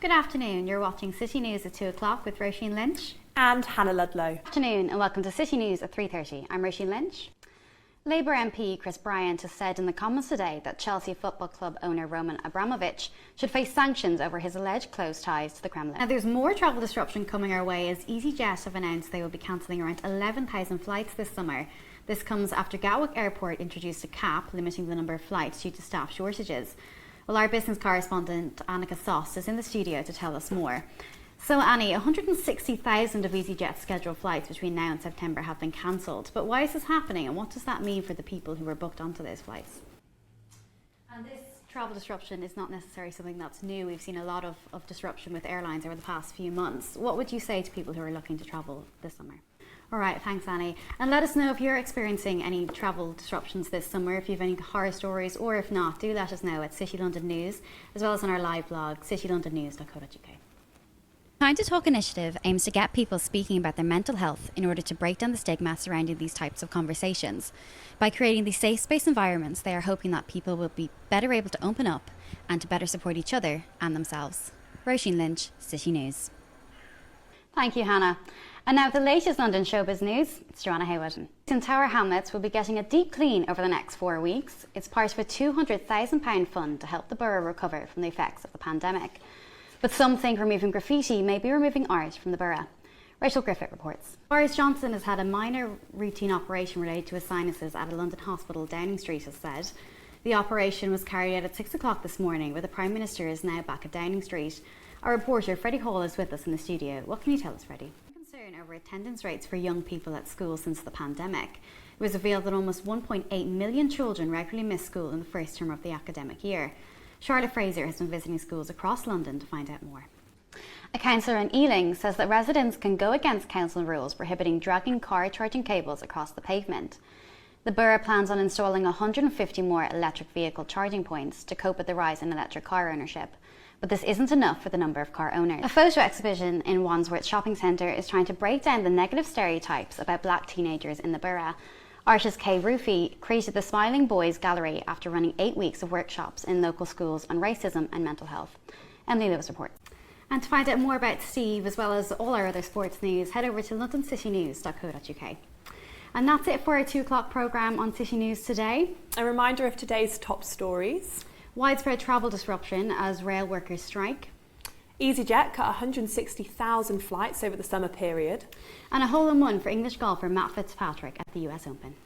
Good afternoon, you're watching City News at 2 o'clock with Roisin Lynch and Hannah Ludlow. Good afternoon and welcome to City News at 3:30. I'm Roisin Lynch. Labour MP Chris Bryant has said in the Commons today that Chelsea Football Club owner Roman Abramovich should face sanctions over his alleged close ties to the Kremlin. Now, there's more travel disruption coming our way as EasyJet have announced they will be cancelling around 11,000 flights this summer. This comes after Gatwick Airport introduced a cap limiting the number of flights due to staff shortages. Well, our business correspondent Annika Soss is in the studio to tell us more. So Annie, 160,000 of EasyJet's scheduled flights between now and September have been cancelled. But why is this happening and what does that mean for the people who were booked onto those flights? And this travel disruption is not necessarily something that's new. We've seen a lot of disruption with airlines over the past few months. What would you say to people who are looking to travel this summer? All right, thanks Annie. And let us know if you're experiencing any travel disruptions this summer, if you have any horror stories, or if not, do let us know at City London News, as well as on our live blog, citylondonnews.co.uk. Time to Talk initiative aims to get people speaking about their mental health in order to break down the stigma surrounding these types of conversations. By creating these safe space environments, they are hoping that people will be better able to open up and to better support each other and themselves. Roisin Lynch, City News. Thank you, Hannah. And now the latest London showbiz news, it's Joanna Haywood. Tower Hamlets will be getting a deep clean over the next 4 weeks. It's part of a £200,000 fund to help the borough recover from the effects of the pandemic. But some think removing graffiti may be removing art from the borough. Rachel Griffith reports. Boris Johnson has had a minor routine operation related to his sinuses at a London hospital. Downing Street has said. The operation was carried out at 6 o'clock this morning, where the Prime Minister is now back at Downing Street. Our reporter Freddie Hall is with us in the studio. What can you tell us, Freddie? Concern over attendance rates for young people at school since the pandemic. It was revealed that almost 1.8 million children regularly miss school in the first term of the academic year. Charlotte Fraser has been visiting schools across London to find out more. A councillor in Ealing says that residents can go against council rules prohibiting dragging car charging cables across the pavement. The borough plans on installing 150 more electric vehicle charging points to cope with the rise in electric car ownership. But this isn't enough for the number of car owners. A photo exhibition in Wandsworth Shopping Centre is trying to break down the negative stereotypes about black teenagers in the borough. Artist Kay Rufy created the Smiling Boys Gallery after running 8 weeks of workshops in local schools on racism and mental health. Emily Lewis reports. And to find out more about Steve, as well as all our other sports news, head over to londoncitynews.co.uk. And that's it for our 2 o'clock programme on City News today. A reminder of today's top stories. Widespread travel disruption as rail workers strike. EasyJet cut 160,000 flights over the summer period. And a hole-in-one for English golfer Matt Fitzpatrick at the US Open.